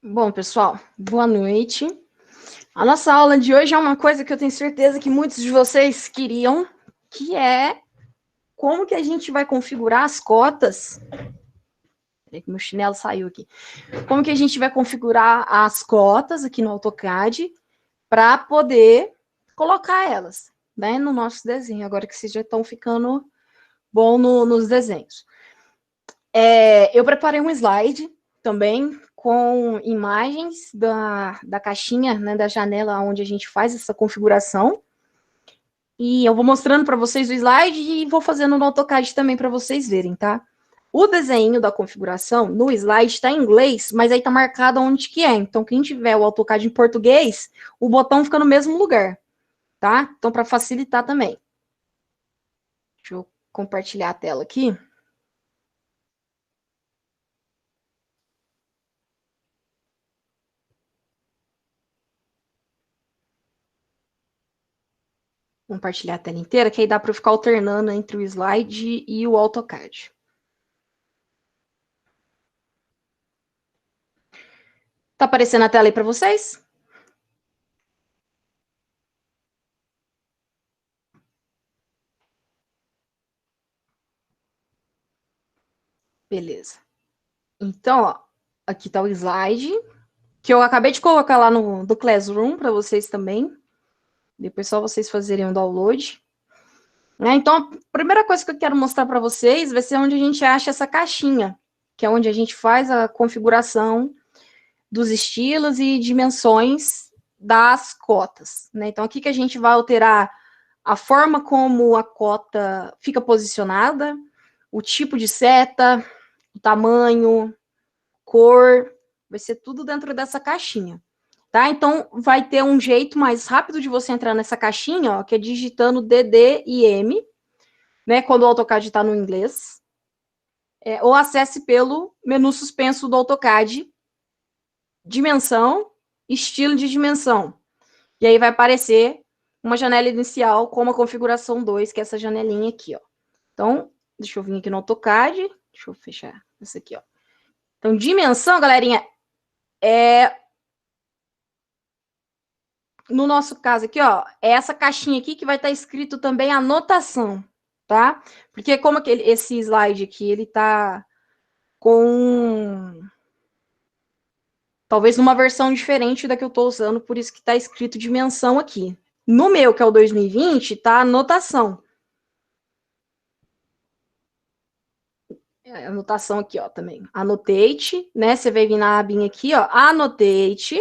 Bom, pessoal, boa noite. A nossa aula de hoje é uma coisa que eu tenho certeza que muitos de vocês queriam, que é como que a gente vai configurar as cotas. Peraí que meu chinelo saiu aqui. Como que a gente vai configurar as cotas aqui no AutoCAD para poder colocar elas, né, no nosso desenho, agora que vocês já estão ficando bom nos desenhos. Eu preparei um slide também com imagens da caixinha, né, da janela onde a gente faz essa configuração. E eu vou mostrando para vocês o slide e vou fazendo no AutoCAD também para vocês verem, tá? O desenho da configuração no slide está em inglês, mas aí está marcado onde que é. Então, quem tiver o AutoCAD em português, o botão fica no mesmo lugar, tá? Então, para facilitar também. Deixa eu compartilhar a tela aqui. Compartilhar a tela inteira, que aí dá para ficar alternando entre o slide e o AutoCAD. Tá aparecendo a tela aí para vocês? Beleza. Então, ó, aqui tá o slide, que eu acabei de colocar lá do Classroom para vocês também. Depois só vocês fazerem o download. Então, a primeira coisa que eu quero mostrar para vocês vai ser onde a gente acha essa caixinha, que é onde a gente faz a configuração dos estilos e dimensões das cotas, né? Então, aqui que a gente vai alterar a forma como a cota fica posicionada, o tipo de seta, o tamanho, cor, vai ser tudo dentro dessa caixinha, tá? Então, vai ter um jeito mais rápido de você entrar nessa caixinha, ó, que é digitando DD e M, né, quando o AutoCAD está no inglês, ou acesse pelo menu suspenso do AutoCAD, dimensão, estilo de dimensão. E aí vai aparecer uma janela inicial com uma configuração 2, que é essa janelinha aqui, ó. Então, deixa eu vir aqui no AutoCAD, deixa eu fechar essa aqui, ó. Então, dimensão, galerinha, no nosso caso aqui, ó, é essa caixinha aqui que vai estar escrito também anotação, tá? Porque como esse slide aqui, ele tá com talvez numa versão diferente da que eu estou usando, por isso que está escrito dimensão aqui. No meu, que é o 2020, tá anotação. Anotação aqui, ó, também. Annotate, né? Você vai vir na abinha aqui, ó, Annotate.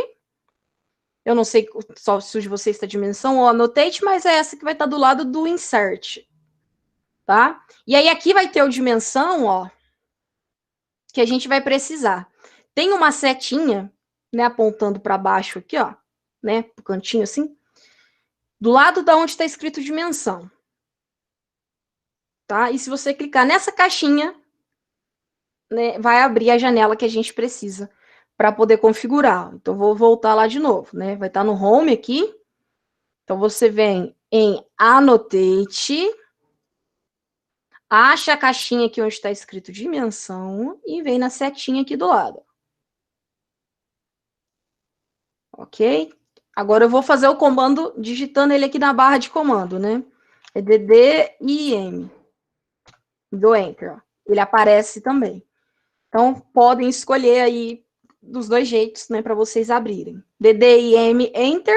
Eu não sei só se o de vocês está dimensão ou Annotate, mas é essa que vai estar do lado do Insert, tá? E aí aqui vai ter o dimensão, ó, que a gente vai precisar. Tem uma setinha, né, apontando para baixo aqui, ó, né, pro cantinho assim, do lado da onde está escrito dimensão. Tá? E se você clicar nessa caixinha, né, vai abrir a janela que a gente precisa para poder configurar. Então, vou voltar lá de novo, né? Vai estar no Home aqui. Então, você vem em Annotate, acha a caixinha aqui onde está escrito dimensão e vem na setinha aqui do lado. Ok? Agora eu vou fazer o comando digitando ele aqui na barra de comando, né? É DD e M. Do Enter, ó. Ele aparece também. Então, podem escolher aí dos dois jeitos, né, para vocês abrirem. DD e M, Enter,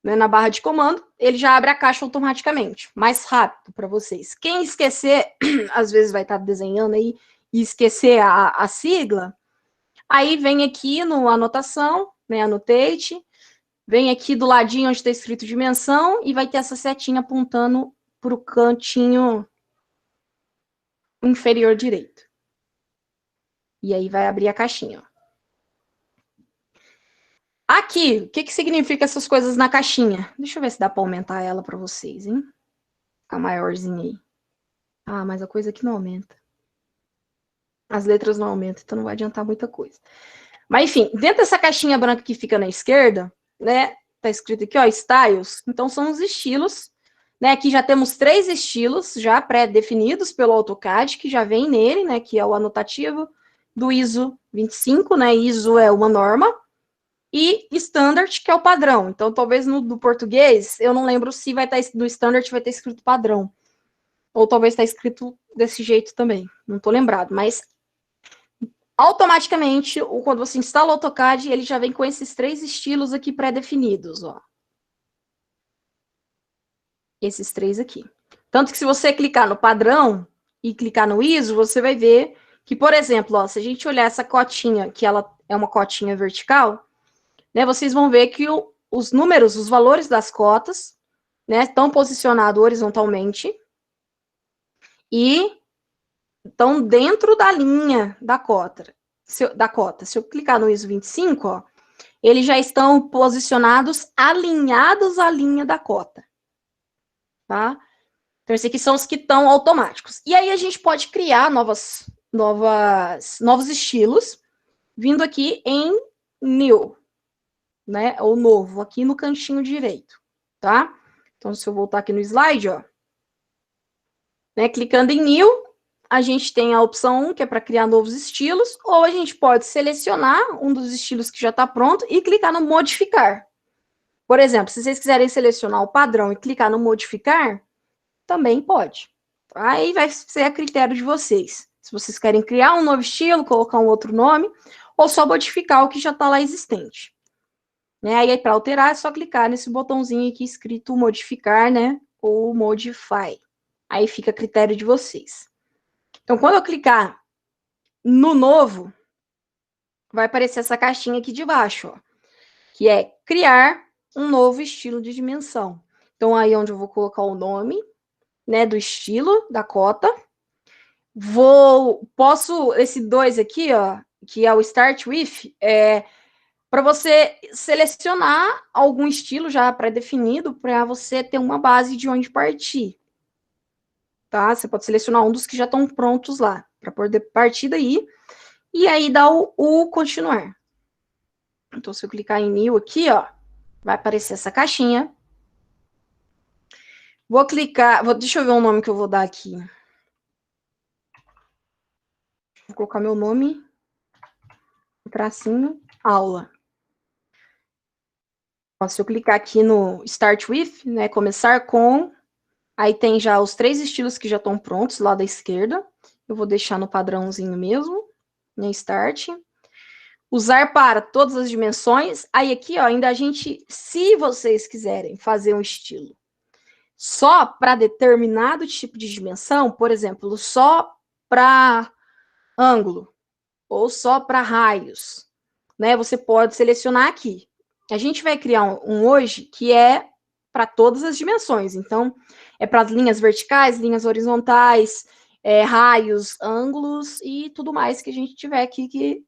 né, na barra de comando, ele já abre a caixa automaticamente, mais rápido para vocês. Quem esquecer, às vezes vai estar desenhando aí e esquecer a sigla, aí vem aqui no anotação, né, Annotate, vem aqui do ladinho onde está escrito dimensão e vai ter essa setinha apontando para o cantinho inferior direito. E aí vai abrir a caixinha, ó. Aqui, o que significa essas coisas na caixinha? Deixa eu ver se dá para aumentar ela para vocês, hein? Ficar maiorzinha aí. Ah, mas a coisa aqui não aumenta. As letras não aumentam, então não vai adiantar muita coisa. Mas, enfim, dentro dessa caixinha branca que fica na esquerda, né? Tá escrito aqui, ó, Styles. Então, são os estilos, né? Aqui já temos 3 estilos já pré-definidos pelo AutoCAD, que já vem nele, né? Que é o anotativo, do ISO 25, né? ISO é uma norma, e Standard, que é o padrão. Então, talvez no português, eu não lembro se vai estar no Standard vai estar escrito padrão. Ou talvez está escrito desse jeito também. Não estou lembrado, mas automaticamente, quando você instala o AutoCAD, ele já vem com esses 3 estilos aqui pré-definidos, ó. Esses 3 aqui. Tanto que se você clicar no padrão e clicar no ISO, você vai ver que, por exemplo, ó, se a gente olhar essa cotinha, que ela é uma cotinha vertical, né, vocês vão ver que os números, os valores das cotas, né, estão posicionados horizontalmente e estão dentro da linha da cota. Se eu clicar no ISO 25, ó, eles já estão posicionados alinhados à linha da cota. Tá? Então, esses aqui são os que estão automáticos. E aí a gente pode criar novos estilos, vindo aqui em New, né? Ou novo, aqui no cantinho direito, tá? Então, se eu voltar aqui no slide, ó, né, clicando em New, a gente tem a opção 1, que é para criar novos estilos, ou a gente pode selecionar um dos estilos que já está pronto e clicar no modificar. Por exemplo, se vocês quiserem selecionar o padrão e clicar no modificar, também pode. Aí vai ser a critério de vocês. Se vocês querem criar um novo estilo, colocar um outro nome, ou só modificar o que já está lá existente. Né? Aí, para alterar, é só clicar nesse botãozinho aqui escrito modificar, né? Ou modify. Aí fica a critério de vocês. Então, quando eu clicar no novo, vai aparecer essa caixinha aqui de baixo, ó, que é criar um novo estilo de dimensão. Então, aí onde eu vou colocar o nome, né, do estilo, da cota. Esse 2 aqui, ó, que é o Start With, para você selecionar algum estilo já pré-definido para você ter uma base de onde partir. Tá? Você pode selecionar um dos que já estão prontos lá, para poder partir daí, e aí dar o continuar. Então, se eu clicar em New aqui, ó, vai aparecer essa caixinha. Vou clicar, deixa eu ver o nome que eu vou dar aqui. Vou colocar meu nome, tracinho, aula. Se eu clicar aqui no Start With, né, começar com, aí tem já os 3 estilos que já estão prontos lá da esquerda. Eu vou deixar no padrãozinho mesmo, né, Start. Usar para todas as dimensões. Aí aqui, ó, ainda a gente, se vocês quiserem fazer um estilo só para determinado tipo de dimensão, por exemplo, só para ângulo ou só para raios, né, você pode selecionar aqui. A gente vai criar um hoje que é para todas as dimensões. Então, é para as linhas verticais, linhas horizontais, raios, ângulos e tudo mais que a gente tiver aqui que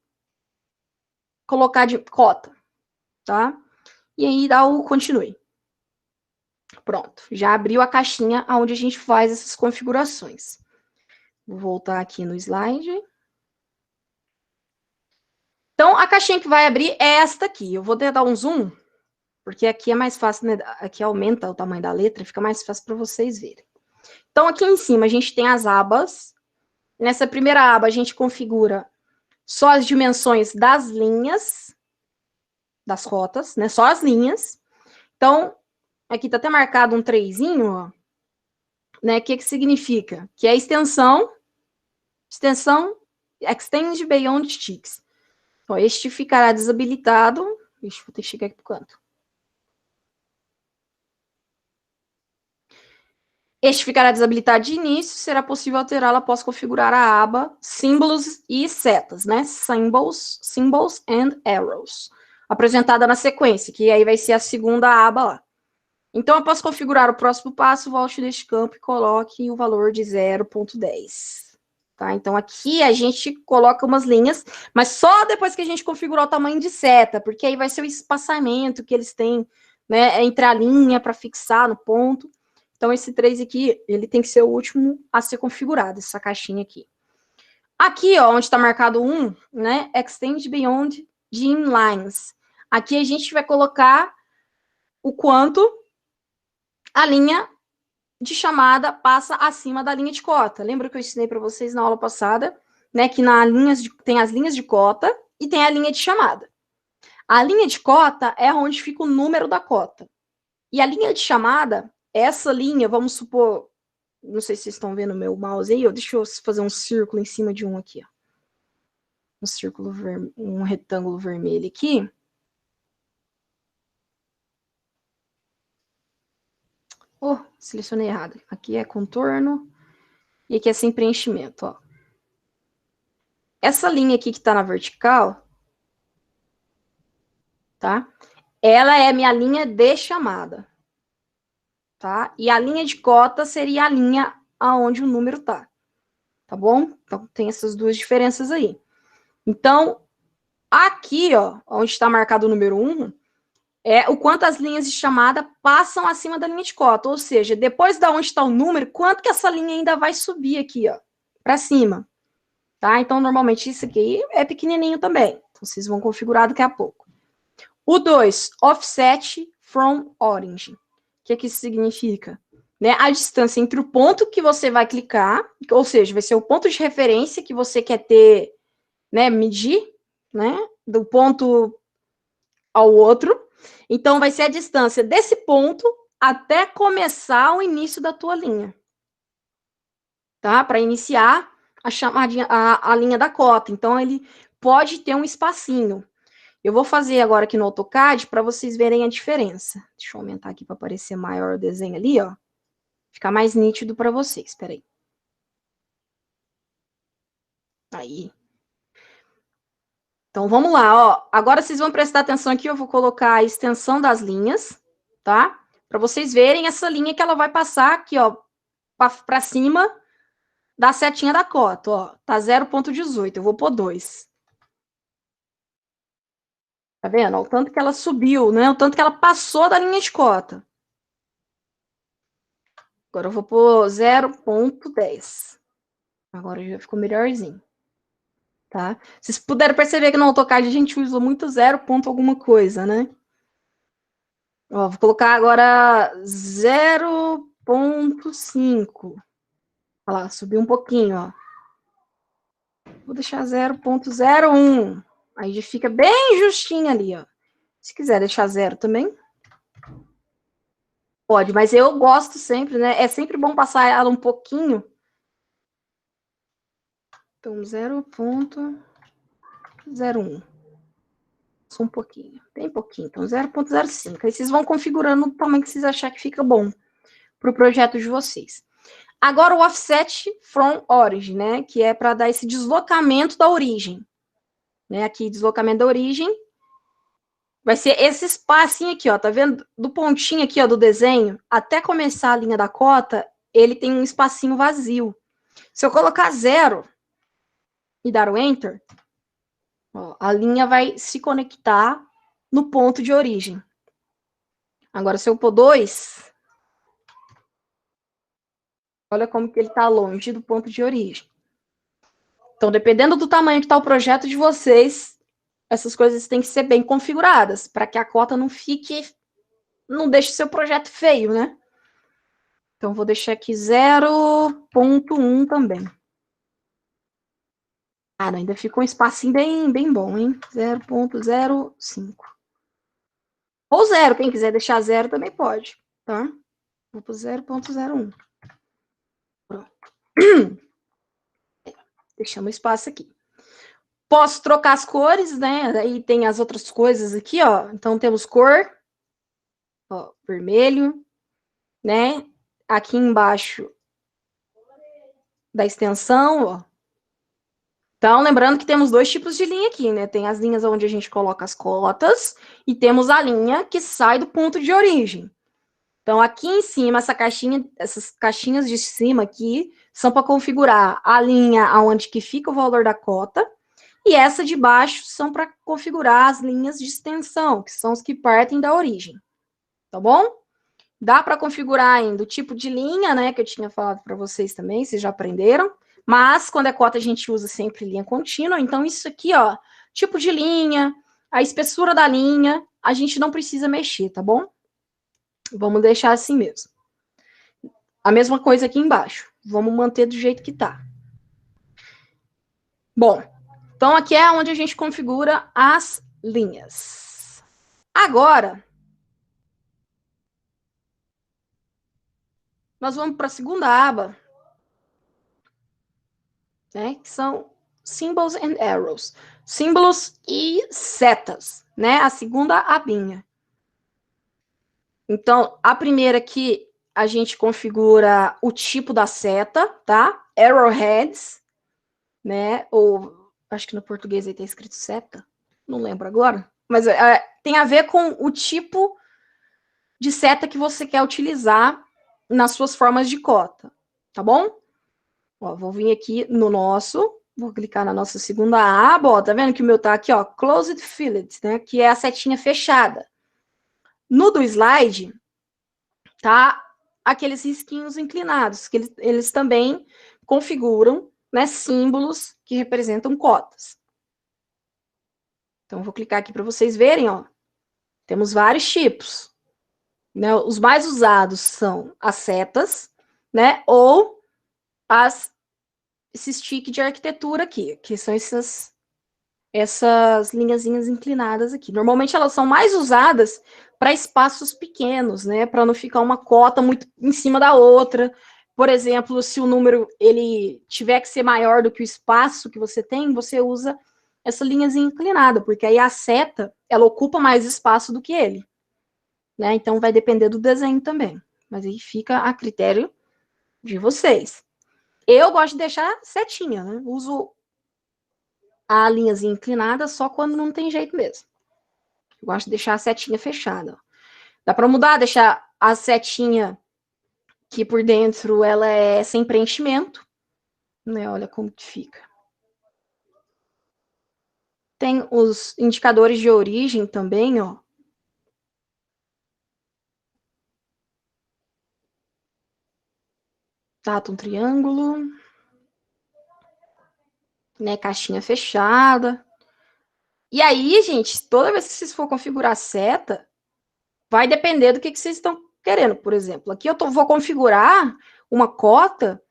colocar de cota, tá? E aí dá o continue. Pronto, já abriu a caixinha onde a gente faz essas configurações. Vou voltar aqui no slide. Então, a caixinha que vai abrir é esta aqui. Eu vou dar um zoom, porque aqui é mais fácil, né? Aqui aumenta o tamanho da letra, fica mais fácil para vocês verem. Então, aqui em cima, a gente tem as abas. Nessa primeira aba, a gente configura só as dimensões das linhas, das rotas, né? Só as linhas. Então, aqui tá até marcado um 3zinho, ó. Né? O que significa? Que é a extensão Extend Beyond Sticks. Então, este ficará desabilitado. Deixa eu ter que chegar aqui pro canto. Este ficará desabilitado de início, será possível alterá-lo após configurar a aba símbolos e setas, né? Symbols and Arrows. Apresentada na sequência, que aí vai ser a segunda aba lá. Então, após configurar o próximo passo, volte neste campo e coloque o valor de 0.10. Tá? Então, aqui a gente coloca umas linhas, mas só depois que a gente configurar o tamanho de seta, porque aí vai ser o espaçamento que eles têm, né, entre a linha para fixar no ponto. Então, esse 3 aqui, ele tem que ser o último a ser configurado, essa caixinha aqui. Aqui, ó, onde está marcado 1, né, Extend Beyond Dim Lines. Aqui a gente vai colocar o quanto a linha de chamada passa acima da linha de cota. Lembra que eu ensinei para vocês na aula passada né, que tem as linhas de cota e tem a linha de chamada. A linha de cota é onde fica o número da cota. E a linha de chamada, essa linha, vamos supor, não sei se vocês estão vendo o meu mouse aí, deixa eu fazer um círculo em cima de um aqui, ó. Um retângulo vermelho aqui. Oh, selecionei errado. Aqui é contorno e aqui é sem preenchimento, ó. Essa linha aqui que tá na vertical, tá? Ela é minha linha de chamada, tá? E a linha de cota seria a linha aonde o número tá, tá bom? Então, tem essas duas diferenças aí. Então, aqui, ó, onde está marcado o número 1, é o quanto as linhas de chamada passam acima da linha de cota, ou seja, depois da onde está o número, quanto que essa linha ainda vai subir aqui, ó, para cima, tá? Então, normalmente, isso aqui é pequenininho também. Então, vocês vão configurar daqui a pouco. O 2, offset from origin. O que isso significa? Né, a distância entre o ponto que você vai clicar, ou seja, vai ser o ponto de referência que você quer ter, né, medir, né, do ponto ao outro. Então, vai ser a distância desse ponto até começar o início da tua linha. Tá? Para iniciar a chamadinha, a linha da cota. Então, ele pode ter um espacinho. Eu vou fazer agora aqui no AutoCAD para vocês verem a diferença. Deixa eu aumentar aqui para aparecer maior o desenho ali, ó. Ficar mais nítido para vocês. Espera aí. Aí. Então, vamos lá, ó. Agora vocês vão prestar atenção aqui, eu vou colocar a extensão das linhas, tá? Para vocês verem essa linha que ela vai passar aqui, ó, para cima da setinha da cota, ó. Tá 0,18, eu vou pôr 2. Tá vendo? O tanto que ela subiu, né? O tanto que ela passou da linha de cota. Agora eu vou pôr 0,10. Agora já ficou melhorzinho. Tá? Vocês puderam perceber que no AutoCAD a gente usa muito 0 ponto alguma coisa, né? Ó, vou colocar agora 0,5. Olha lá, subiu um pouquinho, ó. Vou deixar 0,01. Aí já fica bem justinho ali, ó. Se quiser deixar 0 também, pode, mas eu gosto sempre, né? É sempre bom passar ela um pouquinho. Então, 0,01. Só um pouquinho, bem pouquinho. Então, 0,05. Aí vocês vão configurando o tamanho que vocês acharem que fica bom para o projeto de vocês. Agora, o offset from origin, né? Que é para dar esse deslocamento da origem. Né? Aqui, deslocamento da origem. Vai ser esse espacinho aqui, ó. Tá vendo? Do pontinho aqui, ó, do desenho, até começar a linha da cota, ele tem um espacinho vazio. Se eu colocar 0 e dar o Enter, ó, a linha vai se conectar no ponto de origem. Agora, se eu pôr 2, olha como que ele está longe do ponto de origem. Então, dependendo do tamanho que está o projeto de vocês, essas coisas têm que ser bem configuradas, para que a cota não deixe seu projeto feio, né? Então, vou deixar aqui 0,1 também. Ah, não, ainda ficou um espacinho bem bom, hein? 0,05. Ou 0, quem quiser deixar 0 também pode, tá? Vou para 0,01. Pronto. Deixamos espaço aqui. Posso trocar as cores, né? Aí tem as outras coisas aqui, ó. Então, temos cor, ó, vermelho, né? Aqui embaixo da extensão, ó. Então, lembrando que temos dois tipos de linha aqui, né? Tem as linhas onde a gente coloca as cotas e temos a linha que sai do ponto de origem. Então, aqui em cima, essas caixinhas de cima aqui são para configurar a linha aonde que fica o valor da cota e essa de baixo são para configurar as linhas de extensão, que são os que partem da origem. Tá bom? Dá para configurar ainda o tipo de linha, né, que eu tinha falado para vocês também, vocês já aprenderam. Mas, quando é cota, a gente usa sempre linha contínua. Então, isso aqui, ó, tipo de linha, a espessura da linha, a gente não precisa mexer, tá bom? Vamos deixar assim mesmo. A mesma coisa aqui embaixo. Vamos manter do jeito que tá. Bom, então aqui é onde a gente configura as linhas. Agora, nós vamos para a segunda aba, né, que são Symbols and Arrows. Símbolos e setas, né? A segunda abinha. Então, a primeira aqui, a gente configura o tipo da seta, tá? Arrowheads, né? Ou, acho que no português aí tá escrito seta, não lembro agora. Mas tem a ver com o tipo de seta que você quer utilizar nas suas formas de cota, tá bom? Ó, vou vir aqui no nosso, vou clicar na nossa segunda aba, ó, tá vendo que o meu tá aqui, ó, Closed Fillet, né, que é a setinha fechada. No do slide, tá aqueles risquinhos inclinados, que eles também configuram, né, símbolos que representam cotas. Então, vou clicar aqui para vocês verem, ó, temos vários tipos. Né, os mais usados são as setas, né, ou esse stick de arquitetura aqui, que são essas linhazinhas inclinadas aqui. Normalmente elas são mais usadas para espaços pequenos, né, para não ficar uma cota muito em cima da outra. Por exemplo, se o número ele tiver que ser maior do que o espaço que você tem, você usa essa linhazinha inclinada, porque aí a seta, ela ocupa mais espaço do que ele, né? Então vai depender do desenho também. Mas aí fica a critério de vocês. Eu gosto de deixar setinha, né? Uso a linhazinha inclinada só quando não tem jeito mesmo. Eu gosto de deixar a setinha fechada. Dá para mudar, deixar a setinha que por dentro ela é sem preenchimento, né? Olha como que fica. Tem os indicadores de origem também, ó. Tá, um triângulo, né? Caixinha fechada. E aí, gente, toda vez que vocês for configurar a seta, vai depender do que vocês estão querendo. Por exemplo, aqui eu vou configurar uma cota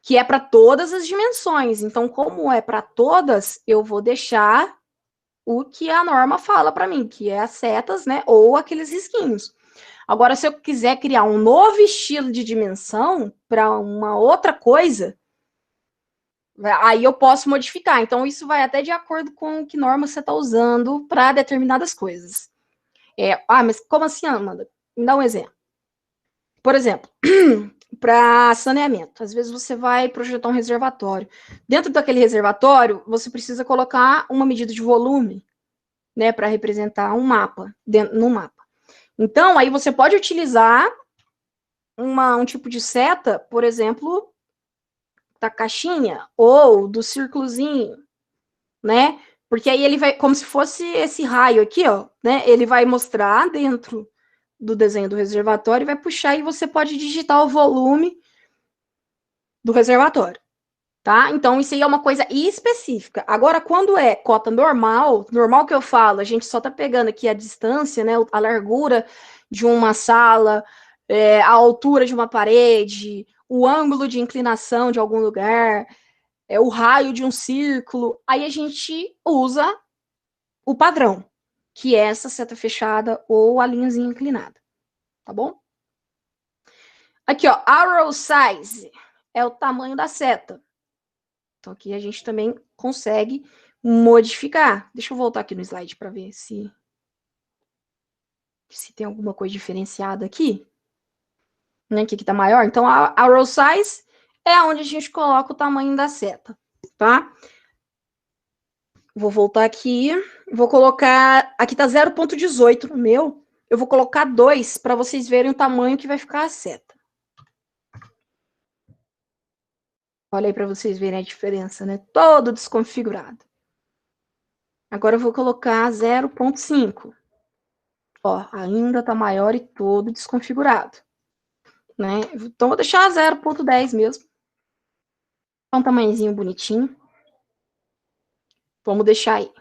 que é para todas as dimensões. Então, como é para todas, eu vou deixar o que a norma fala para mim, que é as setas, né? Ou aqueles risquinhos. Agora, se eu quiser criar um novo estilo de dimensão para uma outra coisa, aí eu posso modificar. Então, isso vai até de acordo com o que norma você está usando para determinadas coisas. Mas como assim, Amanda? Me dá um exemplo. Por exemplo, para saneamento. Às vezes você vai projetar um reservatório. Dentro daquele reservatório, você precisa colocar uma medida de volume, né, para representar um mapa, no mapa. Então, aí você pode utilizar um tipo de seta, por exemplo, da caixinha ou do círculozinho, né? Porque aí ele vai, como se fosse esse raio aqui, ó, né? Ele vai mostrar dentro do desenho do reservatório e vai puxar e você pode digitar o volume do reservatório, tá? Então, isso aí é uma coisa específica. Agora, quando é cota normal, normal que eu falo, a gente só tá pegando aqui a distância, né? A largura de uma sala, a altura de uma parede, o ângulo de inclinação de algum lugar, o raio de um círculo. Aí a gente usa o padrão, que é essa seta fechada ou a linhazinha inclinada, tá bom? Aqui, ó, arrow size é o tamanho da seta. Então, aqui a gente também consegue modificar. Deixa eu voltar aqui no slide para ver se tem alguma coisa diferenciada aqui. Né, que tá maior. Então, a row size é onde a gente coloca o tamanho da seta, tá? Vou voltar aqui. Vou colocar... Aqui tá 0,18 no meu. Eu vou colocar 2 para vocês verem o tamanho que vai ficar a seta. Olha aí para vocês verem a diferença, né? Todo desconfigurado. Agora eu vou colocar 0,5. Ó, ainda tá maior e todo desconfigurado, né? Então, vou deixar 0,10 mesmo. É um tamanhozinho bonitinho. Vamos deixar aí.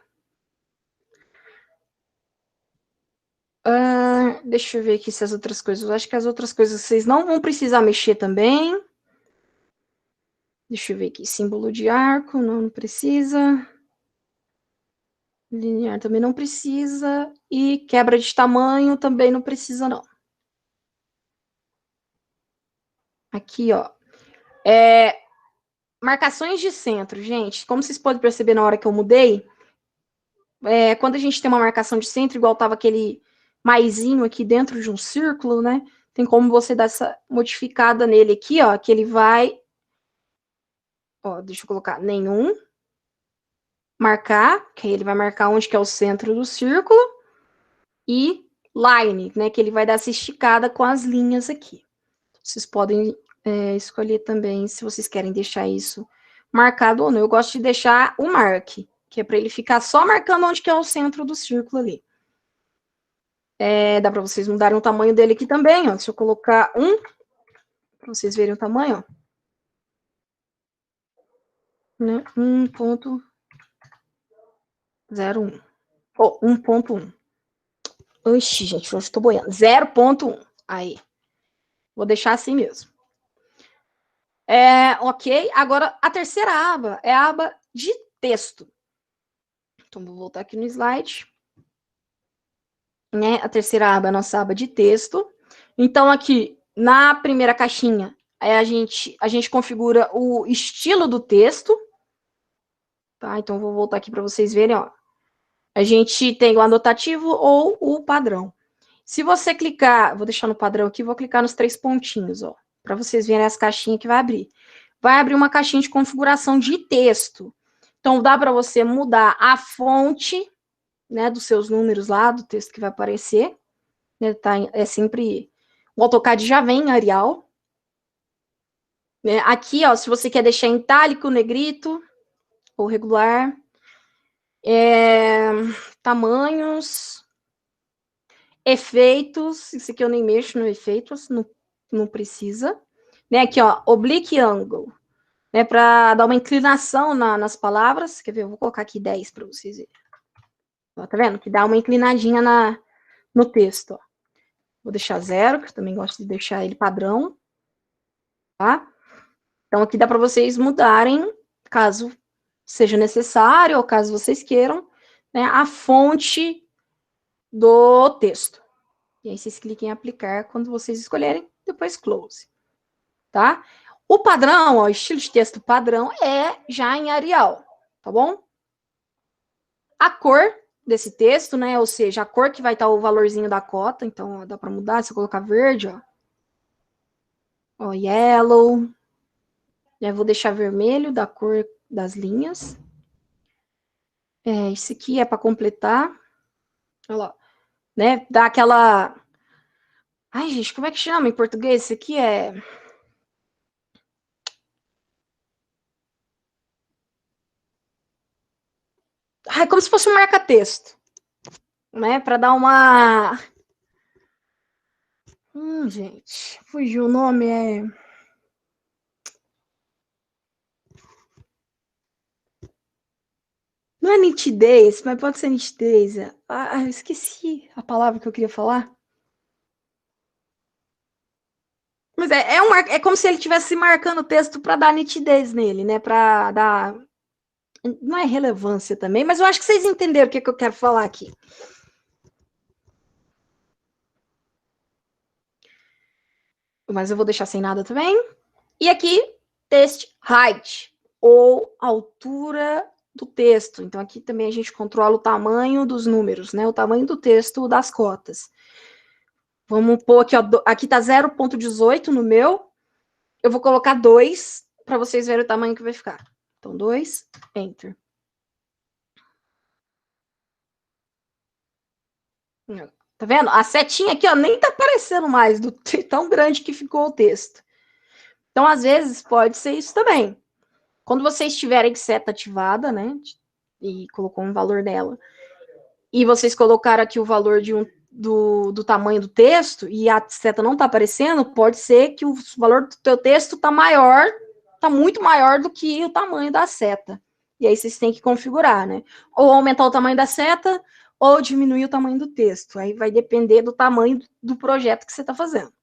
Deixa eu ver aqui se as outras coisas... Eu acho que as outras coisas vocês não vão precisar mexer também. Deixa eu ver aqui. Símbolo de arco, não precisa. Linear também não precisa. E quebra de tamanho também não precisa, não. Aqui, ó. Marcações de centro, gente. Como vocês podem perceber na hora que eu mudei, quando a gente tem uma marcação de centro, igual tava aquele maisinho aqui dentro de um círculo, né? Tem como você dar essa modificada nele aqui, ó, que ele vai... Ó, deixa eu colocar nenhum. Marcar, que aí ele vai marcar onde que é o centro do círculo. E line, né, que ele vai dar essa esticada com as linhas aqui. Vocês podem escolher também se vocês querem deixar isso marcado ou não. Eu gosto de deixar o marque, que é para ele ficar só marcando onde que é o centro do círculo ali. Dá para vocês mudarem o tamanho dele aqui também, ó. Deixa eu colocar para vocês verem o tamanho, ó. Né? 1.01. Ou 1.1. Oxi, gente, hoje estou boiando. 0.1. Aí. Vou deixar assim mesmo. Ok. Agora, a terceira aba é a aba de texto. Então, vou voltar aqui no slide. Né? A terceira aba é a nossa aba de texto. Então, aqui, na primeira caixinha, a gente configura o estilo do texto. Tá? Então, vou voltar aqui para vocês verem, ó. A gente tem o anotativo ou o padrão. Se você clicar, vou deixar no padrão aqui, vou clicar nos 3 pontinhos, ó, para vocês verem as caixinhas que vai abrir. Vai abrir uma caixinha de configuração de texto. Então, dá para você mudar a fonte, né, dos seus números lá, do texto que vai aparecer. Né, é sempre... O AutoCAD já vem em Arial. Né, aqui, ó, se você quer deixar em itálico, negrito ou regular. Tamanhos, efeitos, isso aqui eu nem mexo no efeitos, não precisa. Né, aqui, ó, oblique angle, né, para dar uma inclinação nas palavras. Quer ver? Eu vou colocar aqui 10 para vocês verem. Ó, tá vendo? Que dá uma inclinadinha no texto. Ó. Vou deixar 0, que eu também gosto de deixar ele padrão. Tá? Então, aqui dá para vocês mudarem, caso seja necessário, ou caso vocês queiram, né, a fonte do texto. E aí vocês cliquem em aplicar quando vocês escolherem, depois close. Tá? O padrão, ó, o estilo de texto padrão é já em Arial, tá bom? A cor desse texto, né, ou seja, a cor que vai estar o valorzinho da cota, então ó, dá para mudar, se eu colocar verde, ó, yellow, né, vou deixar vermelho da cor das linhas. Esse aqui é para completar, olha lá, né, dá aquela... Ai, gente, como é que chama em português? Esse aqui é... Ai, como se fosse um marca-texto, né, para dar uma... gente, fugiu o nome, Não é nitidez, mas pode ser nitidez. Eu esqueci a palavra que eu queria falar. Mas é como se ele estivesse marcando o texto para dar nitidez nele, né? Para dar... Não é relevância também, mas eu acho que vocês entenderam o que eu quero falar aqui. Mas eu vou deixar sem nada também. E aqui, text height, ou altura do texto. Então, aqui também a gente controla o tamanho dos números, né? O tamanho do texto das cotas. Vamos pôr aqui, ó, aqui tá 0.18 no meu. Eu vou colocar 2 para vocês verem o tamanho que vai ficar. Então, 2, enter. Tá vendo? A setinha aqui, ó, nem tá aparecendo mais do tão grande que ficou o texto. Então, às vezes, pode ser isso também. Quando vocês tiverem seta ativada, né, e colocou um valor nela, e vocês colocaram aqui o valor do tamanho do texto, e a seta não tá aparecendo, pode ser que o valor do teu texto tá maior, tá muito maior do que o tamanho da seta. E aí vocês têm que configurar, né? Ou aumentar o tamanho da seta, ou diminuir o tamanho do texto. Aí vai depender do tamanho do projeto que você está fazendo.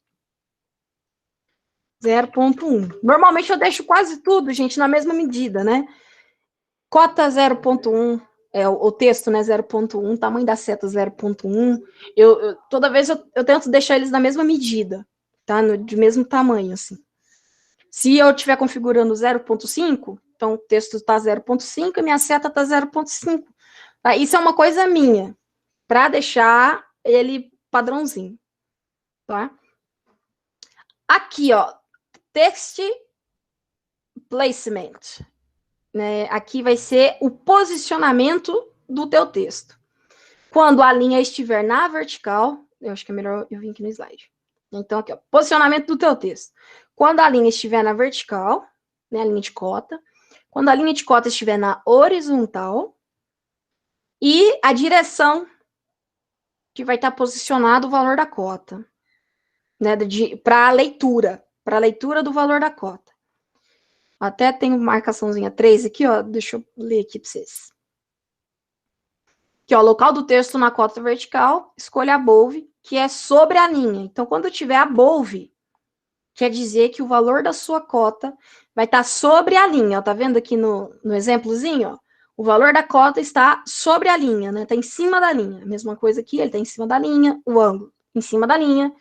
0,1. Normalmente eu deixo quase tudo, gente, na mesma medida, né? Cota 0,1, o texto, né? 0,1, tamanho da seta 0,1. Toda vez eu tento deixar eles na mesma medida, tá? De mesmo tamanho, assim. Se eu estiver configurando 0,5, então o texto está 0,5 e minha seta está 0,5. Tá? Isso é uma coisa minha, para deixar ele padrãozinho, tá? Aqui, ó, text placement, né? Aqui vai ser o posicionamento do teu texto. Quando a linha estiver na vertical, eu acho que é melhor eu vir aqui no slide. Então, aqui, ó, posicionamento do teu texto. Quando a linha estiver na vertical, né, a linha de cota. Quando a linha de cota estiver na horizontal. E a direção que vai estar posicionado o valor da cota, né, para a leitura do valor da cota. Até tem marcaçãozinha 3 aqui, ó, deixa eu ler aqui para vocês. Aqui, ó, local do texto na cota vertical, escolha above, que é sobre a linha. Então, quando tiver above, quer dizer que o valor da sua cota vai estar sobre a linha, ó, tá vendo aqui no exemplozinho, ó? O valor da cota está sobre a linha, né? Está em cima da linha. A mesma coisa aqui, ele está em cima da linha, o ângulo em cima da linha, o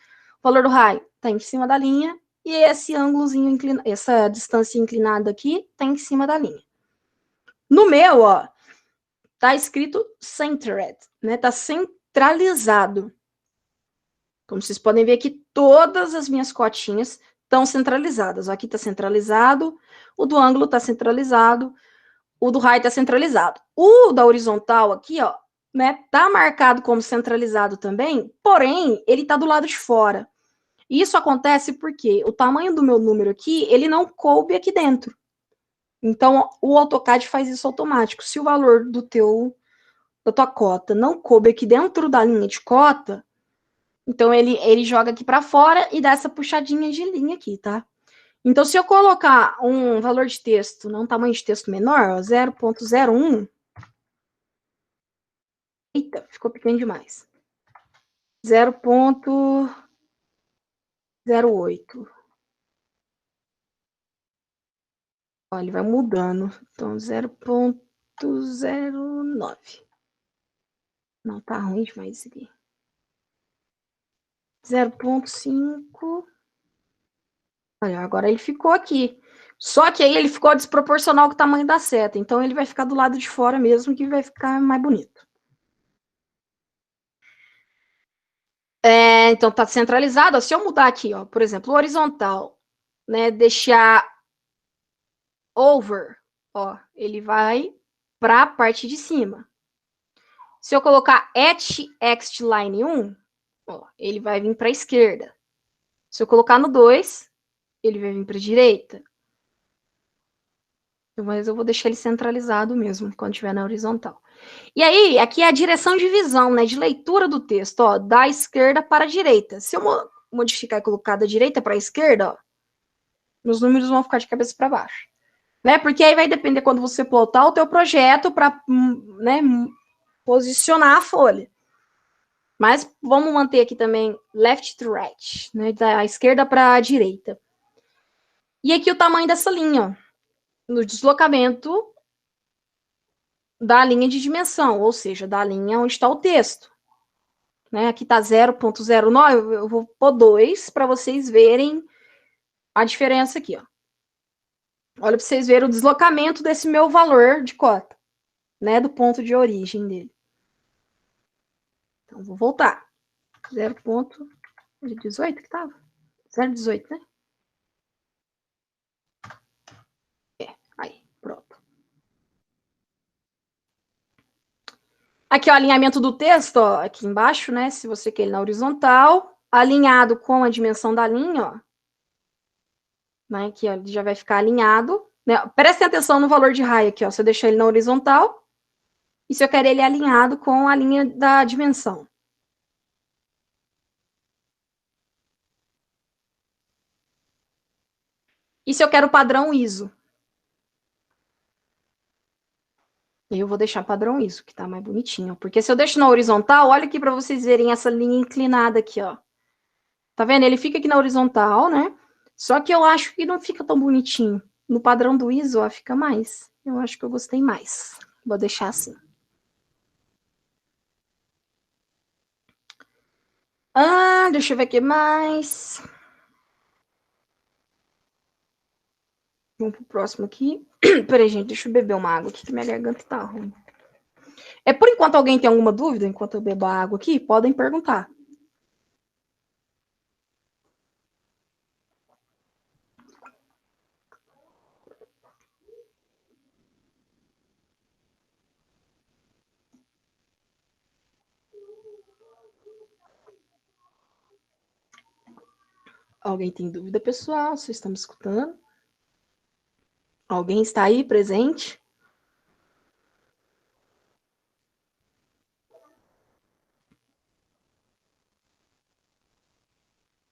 valor do raio está em cima da linha, e esse ângulozinho inclinado, essa distância inclinada aqui está em cima da linha. No meu, ó, tá escrito centered, né? Tá centralizado. Como vocês podem ver aqui, todas as minhas cotinhas estão centralizadas. Aqui está centralizado, o do ângulo está centralizado, o do raio está centralizado. O da horizontal aqui, ó, né, tá marcado como centralizado também, porém, ele está do lado de fora. Isso acontece porque o tamanho do meu número aqui, ele não coube aqui dentro. Então, o AutoCAD faz isso automático. Se o valor da tua cota não coube aqui dentro da linha de cota, então ele joga aqui para fora e dá essa puxadinha de linha aqui, tá? Então, se eu colocar um valor de texto, um tamanho de texto menor, 0,01, eita, ficou pequeno demais. 0,08. Olha, ele vai mudando. Então, 0,09. Não, tá ruim demais isso aqui. 0,5. Olha, agora ele ficou aqui. Só que aí ele ficou desproporcional com o tamanho da seta. Então, ele vai ficar do lado de fora mesmo, que vai ficar mais bonito. Então, tá centralizado. Se eu mudar aqui, ó, por exemplo, horizontal, né, deixar over, ó, ele vai para a parte de cima. Se eu colocar at line 1, ó, ele vai vir para a esquerda. Se eu colocar no 2, ele vai vir para a direita. Mas eu vou deixar ele centralizado mesmo, quando estiver na horizontal. E aí, aqui é a direção de visão, né, de leitura do texto, ó, da esquerda para a direita. Se eu modificar e colocar da direita para a esquerda, ó, meus números vão ficar de cabeça para baixo. Né? Porque aí vai depender quando você plotar o teu projeto para, né, posicionar a folha. Mas vamos manter aqui também left to right, né, da esquerda para a direita. E aqui o tamanho dessa linha, ó, no deslocamento da linha de dimensão, ou seja, da linha onde está o texto. Né? Aqui está 0,09, eu vou pôr 2 para vocês verem a diferença aqui. Ó. Olha para vocês verem o deslocamento desse meu valor de cota, né, do ponto de origem dele. Então, vou voltar. 0,18 que estava? 0,18, né? Aí, pronto. Aqui, ó, o alinhamento do texto, ó, aqui embaixo, né? Se você quer ele na horizontal, alinhado com a dimensão da linha, ó. Né, aqui, ó, ele já vai ficar alinhado. Né? Prestem atenção no valor de raio aqui, ó. Se eu deixar ele na horizontal, e se eu quero ele alinhado com a linha da dimensão. E se eu quero padrão ISO? Eu vou deixar padrão ISO, que tá mais bonitinho. Porque se eu deixo na horizontal, olha aqui para vocês verem essa linha inclinada aqui, ó. Tá vendo? Ele fica aqui na horizontal, né? Só que eu acho que não fica tão bonitinho. No padrão do ISO, ó, fica mais. Eu acho que eu gostei mais. Vou deixar assim. Deixa eu ver o que mais. Vamos pro próximo aqui. Peraí, gente, deixa eu beber uma água aqui, que minha garganta tá ruim. Por enquanto alguém tem alguma dúvida, enquanto eu bebo a água aqui, podem perguntar. Alguém tem dúvida, pessoal? Vocês estão me escutando? Alguém está aí presente?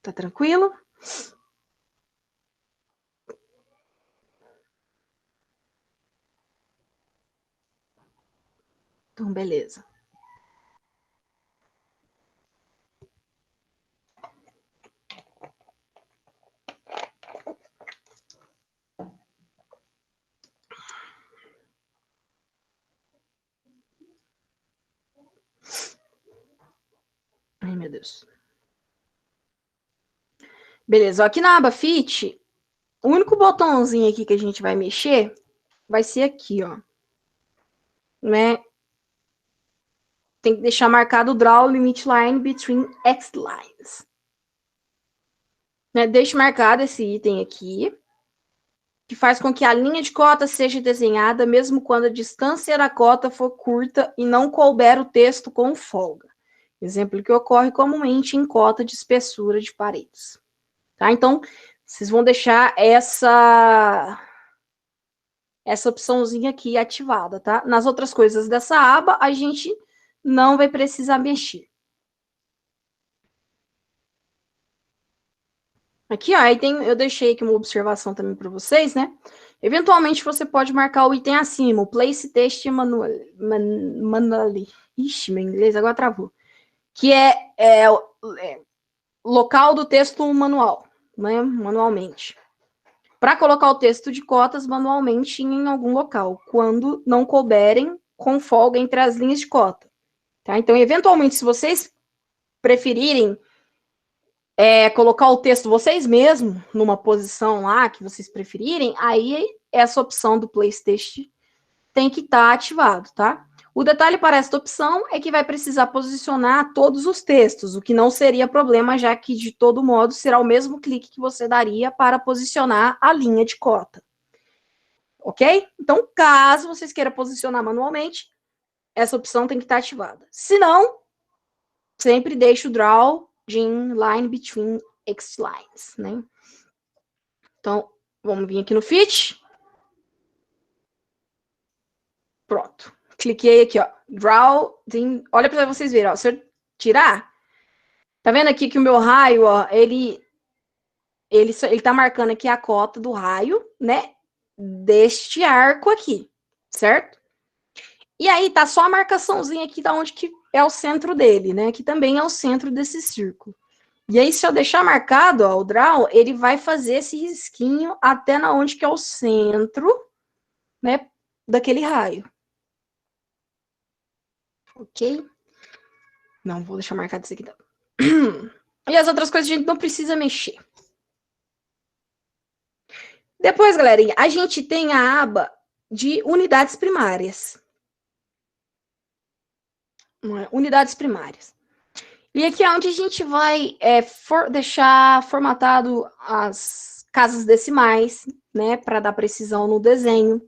Tá tranquilo? Então, beleza. Ai, meu Deus. Beleza, aqui na aba Fit, o único botãozinho aqui que a gente vai mexer vai ser aqui, ó. Né? Tem que deixar marcado o Draw Limit Line Between X Lines. Né? Deixe marcado esse item aqui, que faz com que a linha de cota seja desenhada mesmo quando a distância da cota for curta e não couber o texto com folga. Exemplo que ocorre comumente em cota de espessura de paredes. Tá? Então, vocês vão deixar essa opçãozinha aqui ativada, tá? Nas outras coisas dessa aba, a gente não vai precisar mexer. Aqui, ó, aí eu deixei aqui uma observação também para vocês, né? Eventualmente, você pode marcar o item acima, o Place Text Manually. Ixi, meu inglês agora travou. Que é local do texto manual, né? Manualmente. Para colocar o texto de cotas manualmente em algum local, quando não couberem com folga entre as linhas de cota. Tá? Então, eventualmente, se vocês preferirem colocar o texto vocês mesmos numa posição lá que vocês preferirem, aí essa opção do Place Text tem que estar ativado, tá? O detalhe para esta opção é que vai precisar posicionar todos os textos, o que não seria problema, já que, de todo modo, será o mesmo clique que você daria para posicionar a linha de cota. Ok? Então, caso vocês queiram posicionar manualmente, essa opção tem que estar ativada. Se não, sempre deixe o Draw in Line Between X Lines, né? Então, vamos vir aqui no Fit. Pronto. Cliquei aqui, ó. Draw. Olha para vocês verem, ó. Se eu tirar, tá vendo aqui que o meu raio, ó, ele tá marcando aqui a cota do raio, né? Deste arco aqui, certo? E aí tá só a marcaçãozinha aqui da onde que é o centro dele, né? Que também é o centro desse círculo. E aí, se eu deixar marcado, ó, o draw, ele vai fazer esse risquinho até na onde que é o centro, né, daquele raio. Ok? Não, vou deixar marcado isso aqui. Tá? E as outras coisas a gente não precisa mexer. Depois, galerinha, a gente tem a aba de unidades primárias. Unidades primárias. E aqui é onde a gente vai deixar formatado as casas decimais, né, para dar precisão no desenho.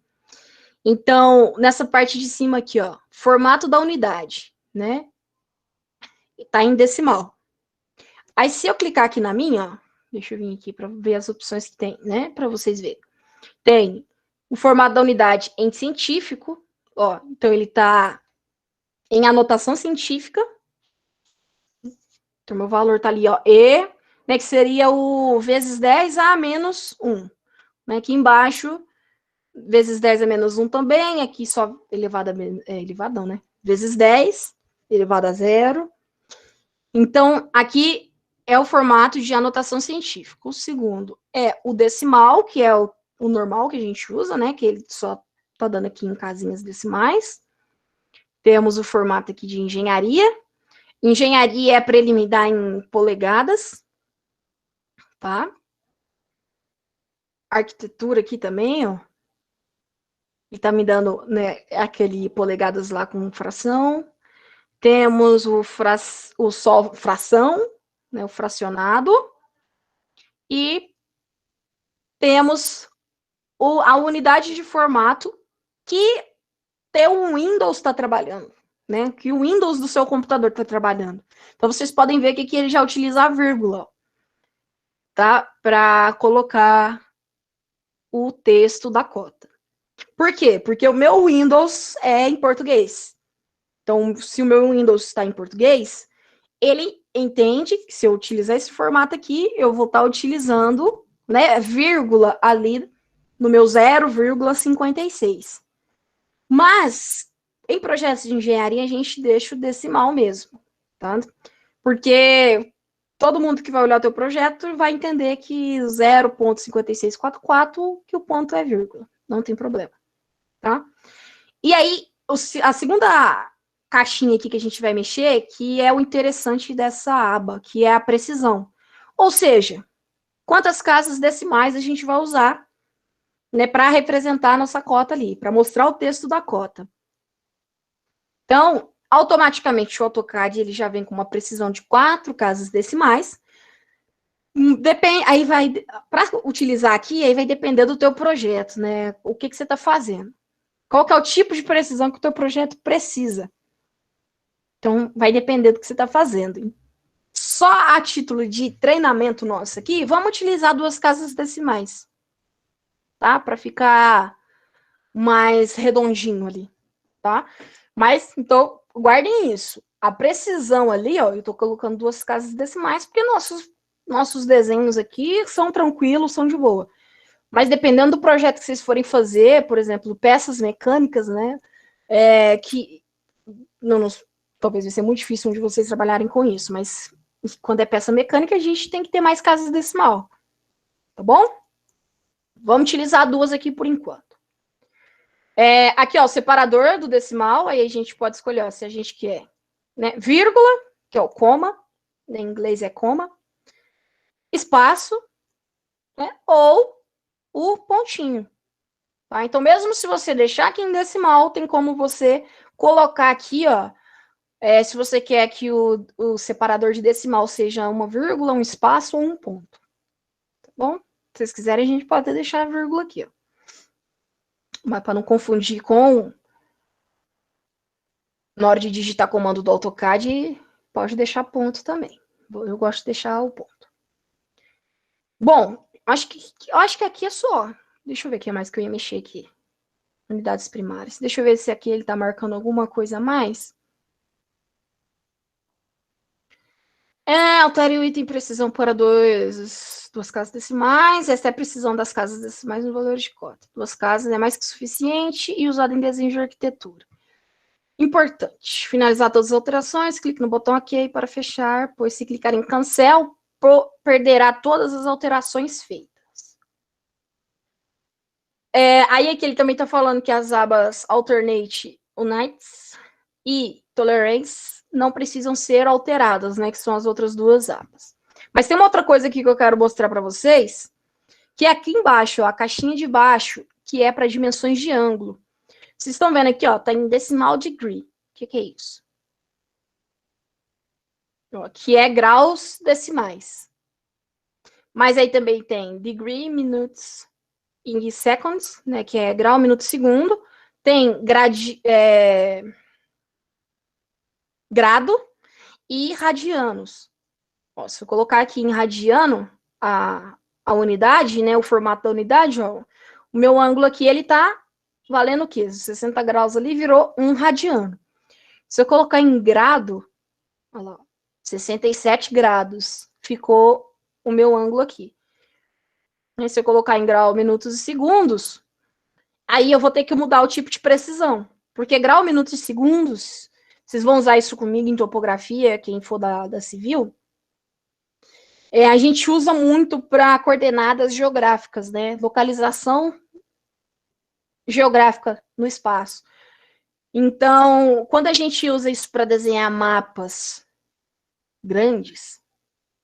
Então, nessa parte de cima aqui, ó, formato da unidade, né? Tá em decimal. Aí, se eu clicar aqui na minha, ó, deixa eu vir aqui para ver as opções que tem, né? Para vocês verem. Tem o formato da unidade em científico, ó. Então, ele tá em anotação científica. Então, meu valor tá ali, ó. E, né, que seria o vezes 10 a menos 1. Né, aqui embaixo, vezes 10 a menos 1 também. Aqui só elevado a... elevado não, né? Vezes 10, elevado a 0. Então, aqui é o formato de anotação científica. O segundo é o decimal, que é o normal que a gente usa, né? Que ele só tá dando aqui em casinhas decimais. Temos o formato aqui de engenharia. Engenharia é para ele me dar em polegadas, tá? Arquitetura aqui também, ó. Ele tá me dando, né, aquele polegadas lá com fração. Temos o sol fração, né, o fracionado. E temos a unidade de formato que o Windows está trabalhando, né? Que o Windows do seu computador está trabalhando. Então, vocês podem ver que aqui ele já utiliza a vírgula, tá? Para colocar o texto da cota. Por quê? Porque o meu Windows é em português. Então, se o meu Windows está em português, ele entende que se eu utilizar esse formato aqui, eu vou estar utilizando, né, vírgula ali no meu 0,56. Mas, em projetos de engenharia, a gente deixa o decimal mesmo, tá? Porque todo mundo que vai olhar o teu projeto vai entender que 0,5644, que o ponto é vírgula. Não tem problema, tá? E aí, a segunda caixinha aqui que a gente vai mexer, que é o interessante dessa aba, que é a precisão. Ou seja, quantas casas decimais a gente vai usar, né, para representar a nossa cota ali, para mostrar o texto da cota. Então, automaticamente o AutoCAD ele já vem com uma precisão de 4 casas decimais. Depende, aí vai, para utilizar aqui, aí vai depender do teu projeto, né? O que você está fazendo. Qual que é o tipo de precisão que o teu projeto precisa. Então, vai depender do que você está fazendo. Só a título de treinamento nosso aqui, vamos utilizar 2 casas decimais, tá? Para ficar mais redondinho ali, tá? Mas, então, guardem isso. A precisão ali, ó, eu tô colocando 2 casas decimais, porque nossos desenhos aqui são tranquilos, são de boa. Mas dependendo do projeto que vocês forem fazer, por exemplo, peças mecânicas, né, que não, talvez vai ser muito difícil de vocês trabalharem com isso, mas quando é peça mecânica, a gente tem que ter mais casas decimal, tá bom? Vamos utilizar 2 aqui por enquanto. Aqui, ó, o separador do decimal, aí a gente pode escolher, ó, se a gente quer, né, vírgula, que é o coma, em inglês é coma, espaço, né, ou o pontinho, tá? Então, mesmo se você deixar aqui em decimal, tem como você colocar aqui, ó, se você quer que o separador de decimal seja uma vírgula, um espaço ou um ponto, tá bom? Se vocês quiserem, a gente pode até deixar a vírgula aqui, ó. Mas para não confundir com... Na hora de digitar comando do AutoCAD, pode deixar ponto também. Eu gosto de deixar o ponto. Bom, acho que aqui é só. Deixa eu ver o que mais que eu ia mexer aqui. Unidades primárias. Deixa eu ver se aqui ele está marcando alguma coisa a mais. Altere o item precisão para 2 casas decimais. Essa é a precisão das casas decimais no valor de cota. 2 casas é mais que suficiente e usado em desenho de arquitetura. Importante. Finalizar todas as alterações, clique no botão OK para fechar, pois se clicar em cancel, perderá todas as alterações feitas. Aí aqui ele também está falando que as abas Alternate, Unites e Tolerance não precisam ser alteradas, né? Que são as outras 2 abas. Mas tem uma outra coisa aqui que eu quero mostrar para vocês, que é aqui embaixo, ó, a caixinha de baixo, que é para dimensões de ângulo. Vocês estão vendo aqui, ó, tá em decimal degree. O que é isso? Ó, que é graus decimais. Mas aí também tem degree, minutes e seconds, né, que é grau, minuto, segundo. Tem grado e radianos. Ó, se eu colocar aqui em radiano a unidade, né, o formato da unidade, ó, o meu ângulo aqui, ele tá valendo o quê? 60 graus ali virou 1 radiano. Se eu colocar em grado, olha lá, 67 graus, ficou o meu ângulo aqui. E se eu colocar em grau, minutos e segundos, aí eu vou ter que mudar o tipo de precisão. Porque grau, minutos e segundos, vocês vão usar isso comigo em topografia, quem for da civil, A gente usa muito para coordenadas geográficas, né? Localização geográfica no espaço. Então, quando a gente usa isso para desenhar mapas grandes,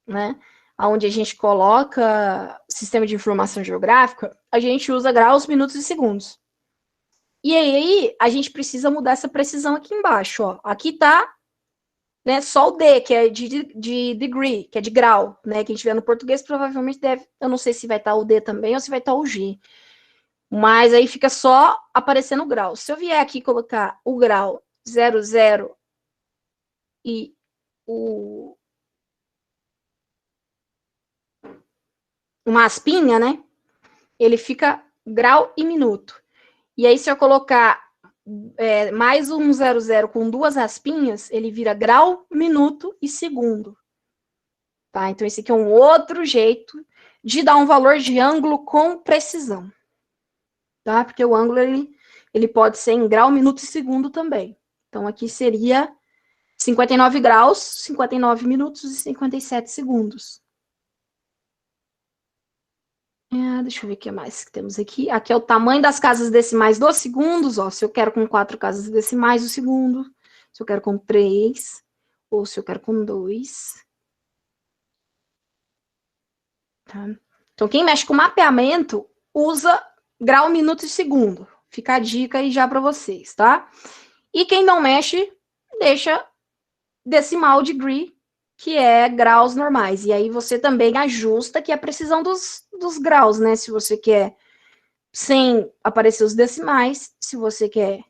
né? Onde a gente coloca sistema de informação geográfica, a gente usa graus, minutos e segundos. E aí, a gente precisa mudar essa precisão aqui embaixo, ó. Aqui tá, né, só o D, que é de degree, que é de grau, né? Quem tiver no português provavelmente deve, eu não sei se vai estar o D também ou se vai estar o G. Mas aí fica só aparecendo o grau. Se eu vier aqui colocar o grau 00 e uma aspinha, né? Ele fica grau e minuto. E aí, se eu colocar mais um 00 com duas aspinhas, ele vira grau, minuto e segundo. Tá? Então, esse aqui é um outro jeito de dar um valor de ângulo com precisão. Tá? Porque o ângulo, ele pode ser em grau, minuto e segundo também. Então, aqui seria 59 graus, 59 minutos e 57 segundos. Deixa eu ver o que mais que temos aqui. Aqui é o tamanho das casas decimais dos segundos. Ó, se eu quero com 4 casas decimais o segundo, se eu quero com 3, ou se eu quero com 2. Tá? Então, quem mexe com mapeamento, usa grau, minuto e segundo. Fica a dica aí já para vocês, tá? E quem não mexe, deixa decimal degree, que é graus normais. E aí você também ajusta que é a precisão dos graus, né? Se você quer sem aparecer os decimais, se você quer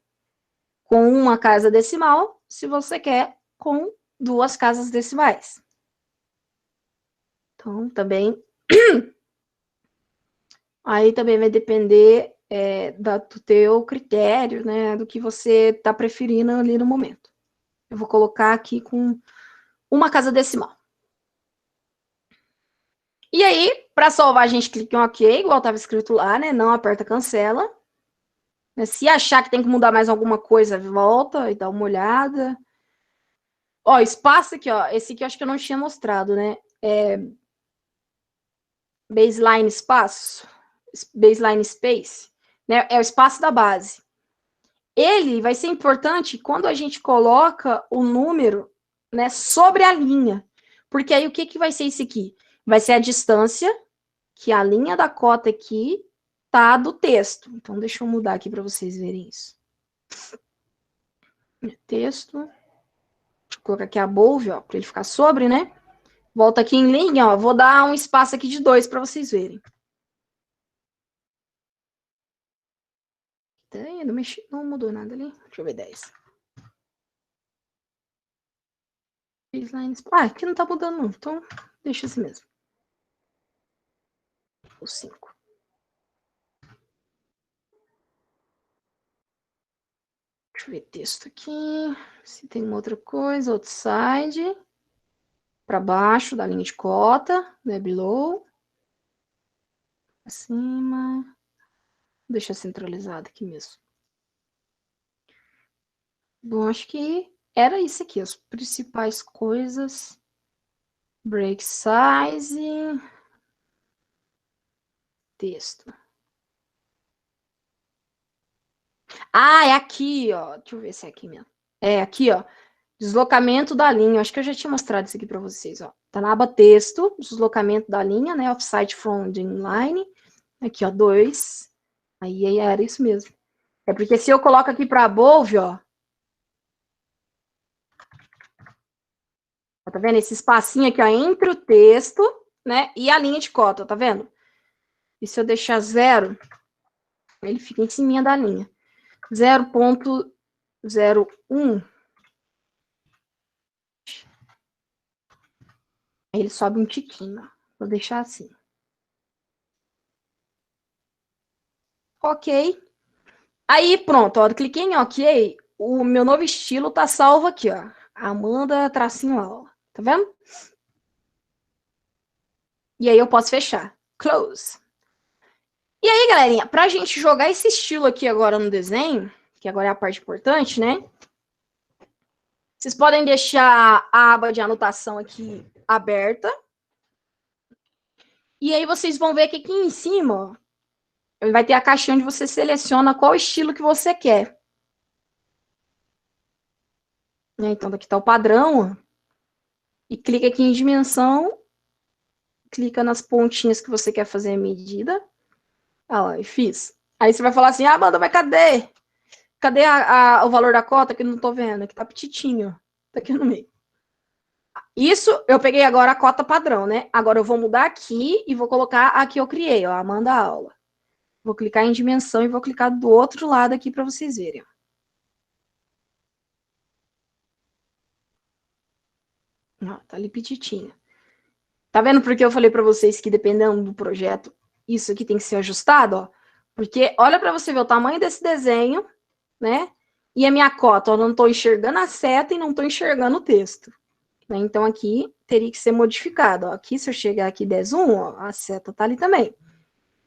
com uma casa decimal, se você quer com duas casas decimais. Então, também... Aí também vai depender do teu critério, né? Do que você está preferindo ali no momento. Eu vou colocar aqui com uma casa decimal. E aí, para salvar, a gente clica em OK, igual estava escrito lá, né? Não aperta cancela. Se achar que tem que mudar mais alguma coisa, volta e dá uma olhada. Ó, espaço aqui, ó. Esse aqui eu acho que eu não tinha mostrado, né? Baseline espaço, baseline space, né? É o espaço da base. Ele vai ser importante quando a gente coloca o número, né, sobre a linha. Porque aí o que vai ser isso aqui? Vai ser a distância que a linha da cota aqui tá do texto. Então, deixa eu mudar aqui para vocês verem isso. Texto. Deixa eu colocar aqui a bold, ó, para ele ficar sobre, né? Volta aqui em linha, ó. Vou dar um espaço aqui de 2 para vocês verem. Não, não mudou nada ali. Deixa eu ver 10. Aqui não tá mudando, não. Então, deixa assim mesmo. O 5. Deixa eu ver texto aqui. Se tem uma outra coisa. Outside. Para baixo da linha de cota. Né, below. Acima. Deixa centralizado aqui mesmo. Bom, acho que era isso aqui. As principais coisas. Break size. Texto. É aqui, ó. Deixa eu ver se é aqui mesmo. É aqui, ó. Deslocamento da linha. Acho que eu já tinha mostrado isso aqui para vocês, ó. Tá na aba texto, deslocamento da linha, né? Offside from the inline. Aqui, ó, 2. Aí era isso mesmo. É porque se eu coloco aqui para above, ó. Tá vendo? Esse espacinho aqui, ó, entre o texto, né? E a linha de cota, tá vendo? E se eu deixar 0, ele fica em cima da linha. 0,01. Aí ele sobe um tiquinho, ó. Vou deixar assim. Ok. Aí, pronto, ó. Cliquei em OK. O meu novo estilo tá salvo aqui, ó. Amanda tracinho aula. Tá vendo? E aí eu posso fechar. Close. E aí, galerinha, pra gente jogar esse estilo aqui agora no desenho, que agora é a parte importante, né? Vocês podem deixar a aba de anotação aqui aberta, E aí vocês vão ver que aqui em cima, ó, vai ter a caixinha onde você seleciona qual estilo que você quer. Então, daqui está o padrão, ó, e clica aqui em dimensão, clica nas pontinhas que você quer fazer a medida. Ah lá, e fiz. Aí você vai falar assim, ah, Amanda, mas cadê? Cadê o valor da cota que eu não tô vendo? Aqui tá petitinho. Tá aqui no meio. Isso, eu peguei agora a cota padrão, né? Agora eu vou mudar aqui e vou colocar a que eu criei, ó, Amanda Aula. Vou clicar em dimensão e vou clicar do outro lado aqui para vocês verem. Ó, tá ali petitinho. Tá vendo porque eu falei para vocês que dependendo do projeto, isso aqui tem que ser ajustado, ó? Porque olha para você ver o tamanho desse desenho, né? E a minha cota, eu não estou enxergando a seta e não estou enxergando o texto. Né? Então, aqui teria que ser modificado. Ó. Aqui, se eu chegar aqui e der zoom, ó, a seta está ali também.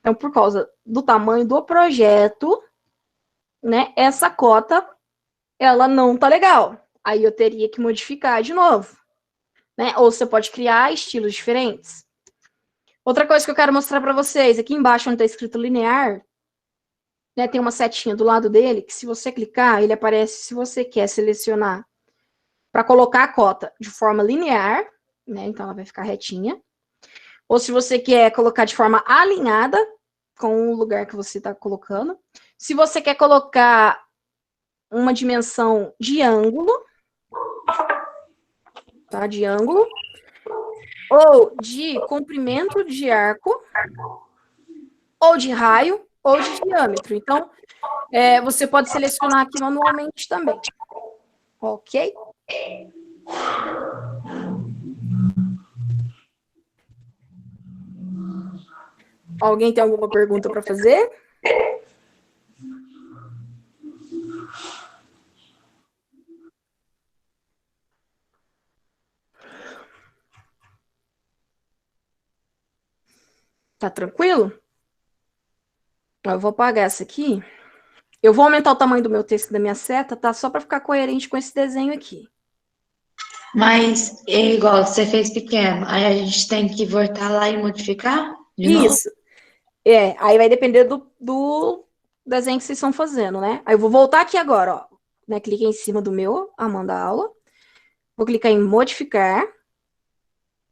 Então, por causa do tamanho do projeto, né, essa cota, ela não tá legal. Aí eu teria que modificar de novo. Né? Ou você pode criar estilos diferentes. Outra coisa que eu quero mostrar para vocês, aqui embaixo onde está escrito linear, né, tem uma setinha do lado dele, que se você clicar, ele aparece se você quer selecionar para colocar a cota de forma linear, né, então ela vai ficar retinha, ou se você quer colocar de forma alinhada com o lugar que você está colocando. Se você quer colocar uma dimensão de ângulo, tá? De ângulo, ou de comprimento de arco, ou de raio, ou de diâmetro. Então, você pode selecionar aqui manualmente também. Ok? Alguém tem alguma pergunta para fazer? Tá tranquilo? Eu vou apagar essa aqui. Eu vou aumentar o tamanho do meu texto da minha seta, tá? Só para ficar coerente com esse desenho aqui. Mas é igual, você fez pequeno, aí a gente tem que voltar lá e modificar de novo? Isso. Aí vai depender do desenho que vocês estão fazendo, né? Aí eu vou voltar aqui agora, ó. Né? Cliquei em cima do meu, Amanda Aula. Vou clicar em modificar.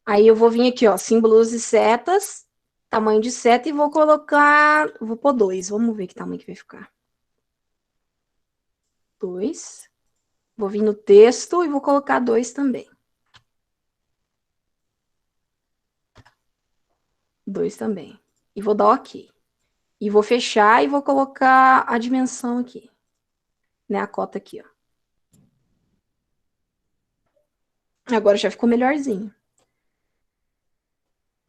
Aí eu vou vir aqui, ó, símbolos e setas, tamanho de seta, e vou colocar. Vou pôr 2. Vamos ver que tamanho que vai ficar. 2. Vou vir no texto e vou colocar 2 também. 2 também. E vou dar OK. E vou fechar e vou colocar a dimensão aqui. Né? A cota aqui, ó. Agora já ficou melhorzinho.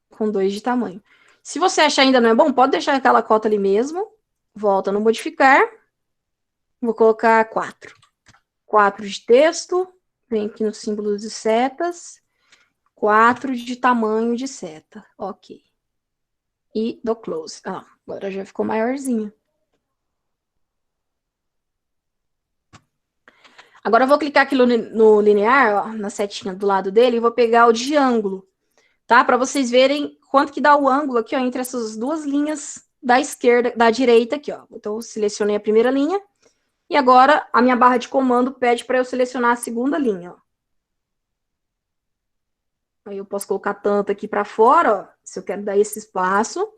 Com 2 de tamanho. Se você achar ainda não é bom, pode deixar aquela cota ali mesmo. Volta no modificar. Vou colocar 4. 4 de texto. Vem aqui no símbolo de setas. 4 de tamanho de seta. Ok. E dou close. Agora já ficou maiorzinho. Agora eu vou clicar aqui no linear, ó, na setinha do lado dele, e vou pegar o de ângulo, tá? Para vocês verem quanto que dá o ângulo aqui, ó, entre essas duas linhas da esquerda, da direita aqui, ó. Então, eu selecionei a primeira linha, e agora a minha barra de comando pede para eu selecionar a segunda linha, ó. Aí eu posso colocar tanto aqui para fora, ó, se eu quero dar esse espaço.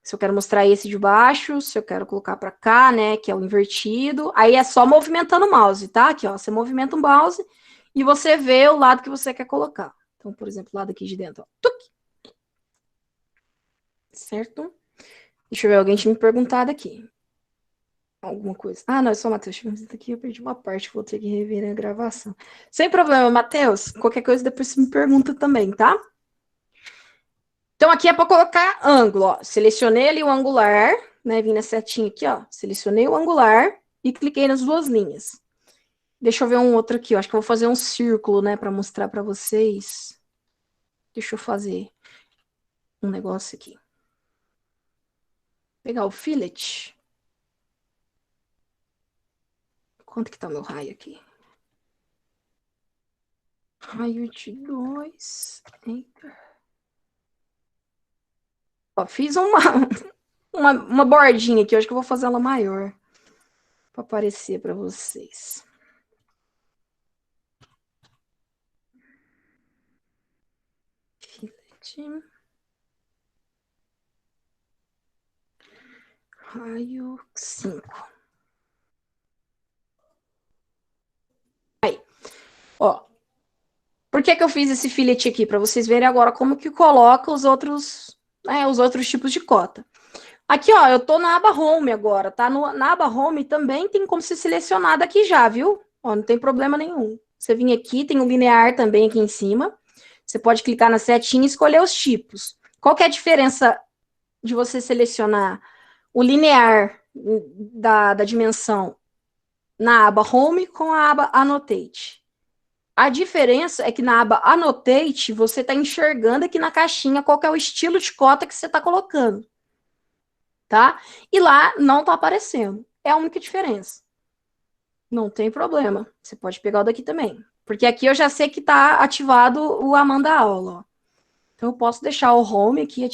Se eu quero mostrar esse de baixo, se eu quero colocar para cá, né, que é o invertido. Aí é só movimentando o mouse, tá? Aqui, ó, você movimenta o mouse e você vê o lado que você quer colocar. Então, por exemplo, o lado aqui de dentro, ó. Tuc! Certo? Deixa eu ver, alguém tinha me perguntado aqui. Alguma coisa. Não, é só o Matheus. Deixa eu ver aqui, eu perdi uma parte, vou ter que rever a gravação. Sem problema, Matheus. Qualquer coisa depois você me pergunta também, tá? Então, aqui é para colocar ângulo, ó. Selecionei ali o angular, né? Vim na setinha aqui, ó. Selecionei o angular e cliquei nas duas linhas. Deixa eu ver um outro aqui, ó. Acho que eu vou fazer um círculo, né? Para mostrar para vocês. Deixa eu fazer um negócio aqui. Pegar o fillet. Quanto que tá o meu raio aqui? Raio de 2. Enter. Ó, fiz uma bordinha aqui, acho que eu vou fazer ela maior para aparecer para vocês. Filete. Raio 5. Aí, ó. Por que eu fiz esse filete aqui? Para vocês verem agora como que coloca os outros tipos de cota. Aqui, ó, eu tô na aba Home agora, tá? Na aba Home também tem como ser selecionado aqui já, viu? Ó, não tem problema nenhum. Você vem aqui, tem o linear também aqui em cima. Você pode clicar na setinha e escolher os tipos. Qual que é a diferença de você selecionar o linear da dimensão na aba Home com a aba Annotate? A diferença é que na aba Annotate, você está enxergando aqui na caixinha qual que é o estilo de cota que você está colocando. Tá? E lá não está aparecendo. É a única diferença. Não tem problema. Você pode pegar o daqui também. Porque aqui eu já sei que está ativado o Amanda Aula. Ó. Então eu posso deixar o Home aqui,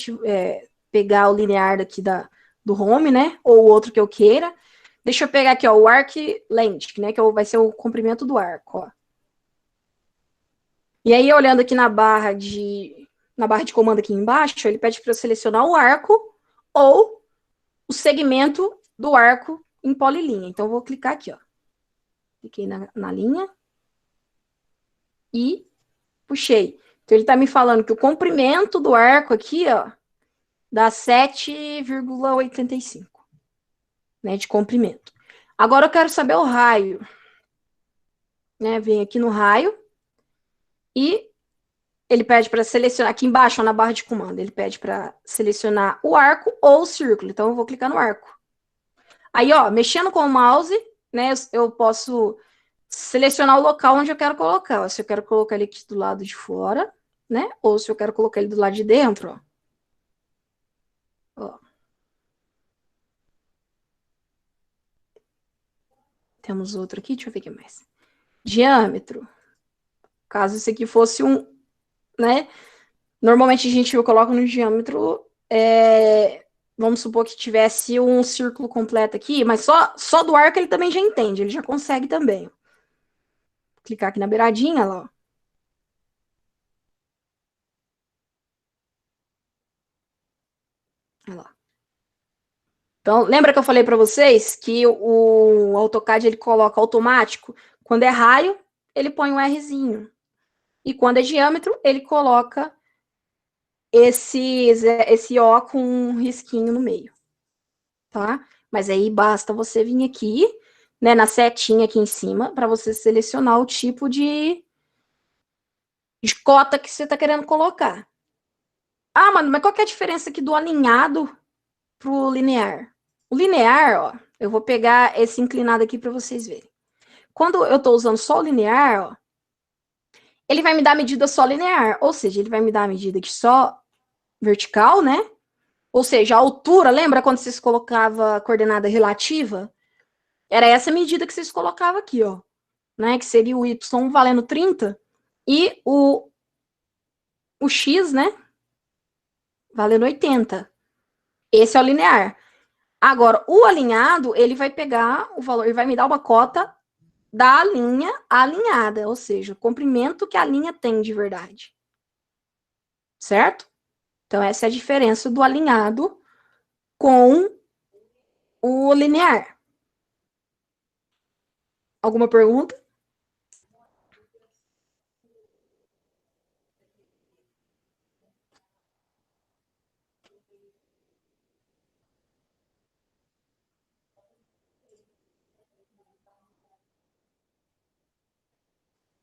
pegar o linear daqui do Home, né? Ou o outro que eu queira. Deixa eu pegar aqui, ó, o Arc Length, né? Que vai ser o comprimento do arco, ó. E aí, olhando aqui na barra de comando aqui embaixo, ele pede para eu selecionar o arco ou o segmento do arco em polilinha. Então, eu vou clicar aqui, ó. Cliquei na linha e puxei. Então, ele está me falando que o comprimento do arco aqui, ó, dá 7,85, né, de comprimento. Agora, eu quero saber o raio. Né, vem aqui no raio e ele pede para selecionar, aqui embaixo, ó, na barra de comando, ele pede para selecionar o arco ou o círculo. Então, eu vou clicar no arco. Aí, ó, mexendo com o mouse, né, eu posso selecionar o local onde eu quero colocar. Ó, se eu quero colocar ele aqui do lado de fora, né, ou se eu quero colocar ele do lado de dentro, ó. Ó. Temos outro aqui, deixa eu ver o que mais. Diâmetro. Caso esse aqui fosse né, normalmente a gente coloca no diâmetro, vamos supor que tivesse um círculo completo aqui, mas só do arco ele também já entende, ele já consegue também. Vou clicar aqui na beiradinha, lá, ó. Olha lá. Então, lembra que eu falei para vocês que o AutoCAD ele coloca automático? Quando é raio, ele põe um Rzinho. E quando é diâmetro, ele coloca esse O com um risquinho no meio. Tá? Mas aí basta você vir aqui, né, na setinha aqui em cima, para você selecionar o tipo de cota que você está querendo colocar. Ah, mano, mas qual que é a diferença aqui do alinhado pro linear? O linear, ó, eu vou pegar esse inclinado aqui para vocês verem. Quando eu estou usando só o linear, ó, ele vai me dar a medida só linear, ou seja, ele vai me dar a medida aqui só vertical, né? Ou seja, a altura, lembra quando vocês colocavam a coordenada relativa? Era essa medida que vocês colocavam aqui, ó. Né? Que seria o Y valendo 30 e o X, né? Valendo 80. Esse é o linear. Agora, o alinhado, ele vai pegar o valor, ele vai me dar uma cota da linha alinhada, ou seja, o comprimento que a linha tem de verdade. Certo? Então, essa é a diferença do alinhado com o linear. Alguma pergunta?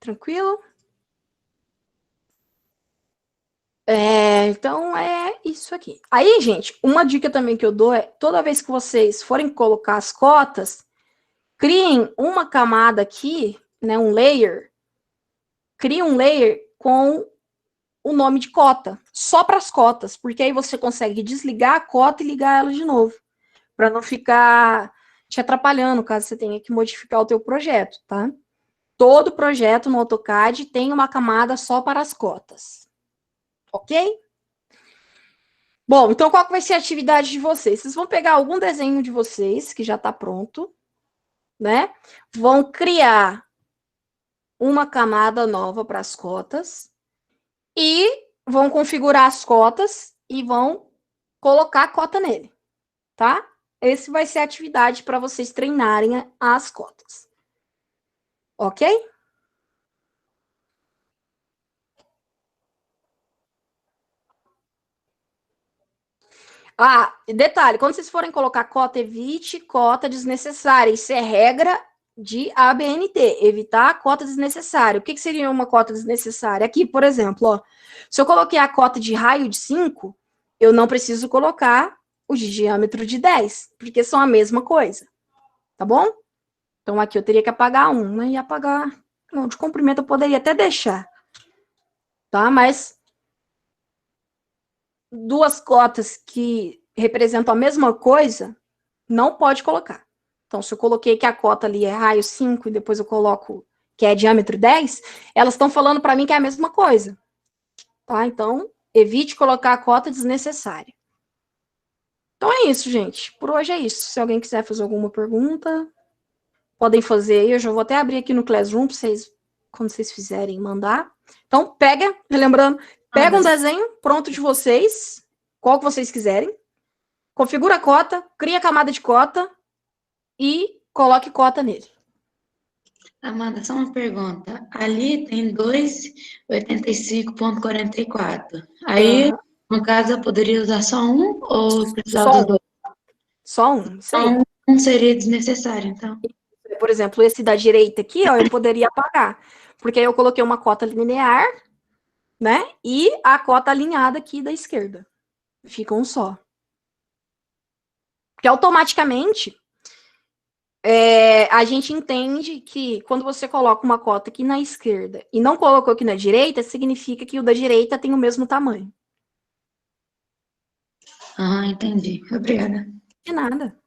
Tranquilo? Então é isso aqui. Aí, gente, uma dica também que eu dou é, toda vez que vocês forem colocar as cotas, criem uma camada aqui, né, um layer, crie um layer com o nome de cota, só para as cotas, porque aí você consegue desligar a cota e ligar ela de novo, para não ficar te atrapalhando, caso você tenha que modificar o teu projeto, tá? Todo projeto no AutoCAD tem uma camada só para as cotas, ok? Bom, então qual que vai ser a atividade de vocês? Vocês vão pegar algum desenho de vocês, que já está pronto, né? Vão criar uma camada nova para as cotas e vão configurar as cotas e vão colocar a cota nele, tá? Esse vai ser a atividade para vocês treinarem as cotas. Ok? Ah, detalhe, quando vocês forem colocar cota, evite cota desnecessária. Isso é regra de ABNT, evitar a cota desnecessária. O que seria uma cota desnecessária? Aqui, por exemplo, ó, se eu coloquei a cota de raio de 5, eu não preciso colocar o de diâmetro de 10, porque são a mesma coisa, tá bom? Então, aqui eu teria que apagar um, né? E apagar... Não, de comprimento eu poderia até deixar, tá? Mas duas cotas que representam a mesma coisa, não pode colocar. Então, se eu coloquei que a cota ali é raio 5 e depois eu coloco que é diâmetro 10, elas estão falando para mim que é a mesma coisa. Tá? Então, evite colocar a cota desnecessária. Então é isso, gente. Por hoje é isso. Se alguém quiser fazer alguma pergunta, podem fazer aí. Eu já vou até abrir aqui no Classroom para vocês, quando vocês fizerem, mandar. Então, pega, relembrando, pega um desenho pronto de vocês, qual que vocês quiserem, configura a cota, cria a camada de cota e coloque cota nele. Amanda, só uma pergunta. Ali tem 2,85,44. Aí, no caso, eu poderia usar só um ou precisar dos dois? Só um, isso aí. Então, um seria desnecessário, então. Por exemplo, esse da direita aqui, ó, eu poderia apagar. Porque aí eu coloquei uma cota linear, né? E a cota alinhada aqui da esquerda. Fica um só. Porque automaticamente a gente entende que quando você coloca uma cota aqui na esquerda e não colocou aqui na direita, significa que o da direita tem o mesmo tamanho. Ah, entendi. Obrigada. De nada.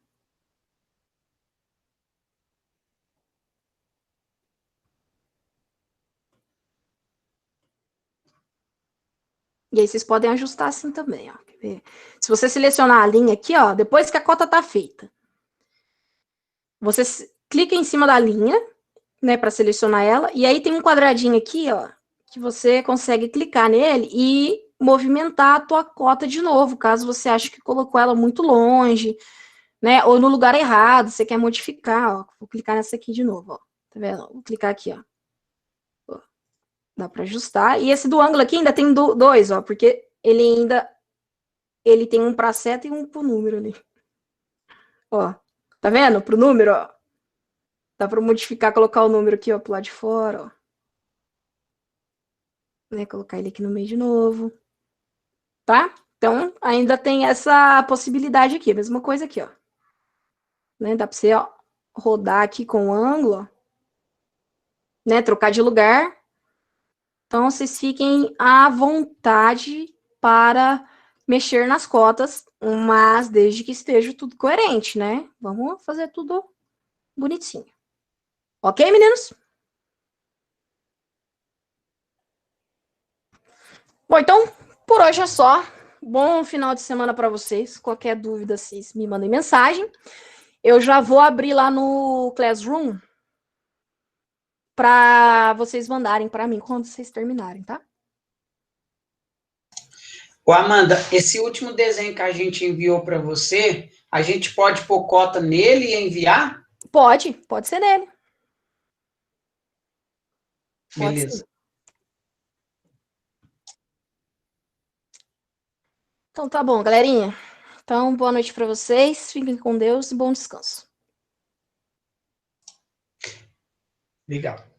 E aí vocês podem ajustar assim também, ó. Se você selecionar a linha aqui, ó, depois que a cota tá feita, você clica em cima da linha, né, para selecionar ela, e aí tem um quadradinho aqui, ó, que você consegue clicar nele e movimentar a tua cota de novo, caso você ache que colocou ela muito longe, né, ou no lugar errado, você quer modificar, ó. Vou clicar nessa aqui de novo, ó. Tá vendo? Vou clicar aqui, ó. Dá para ajustar. E esse do ângulo aqui ainda tem dois, ó, porque ele tem um para seta e um pro número ali. Ó, tá vendo? Pro número, ó. Dá para modificar, colocar o número aqui, ó, pro lado de fora, ó. Né, colocar ele aqui no meio de novo. Tá? Então, ainda tem essa possibilidade aqui. Mesma coisa aqui, ó. Né, dá para você, ó, rodar aqui com o ângulo, ó. Né, trocar de lugar. Então, vocês fiquem à vontade para mexer nas cotas, mas desde que esteja tudo coerente, né? Vamos fazer tudo bonitinho. Ok, meninos? Bom, então, por hoje é só. Bom final de semana para vocês. Qualquer dúvida, vocês me mandem mensagem. Eu já vou abrir lá no Classroom para vocês mandarem para mim quando vocês terminarem, tá? Ô, Amanda, esse último desenho que a gente enviou para você, a gente pode pôr cota nele e enviar? Pode ser nele. Beleza. Ser. Então tá bom, galerinha. Então, boa noite para vocês. Fiquem com Deus e bom descanso. Legal.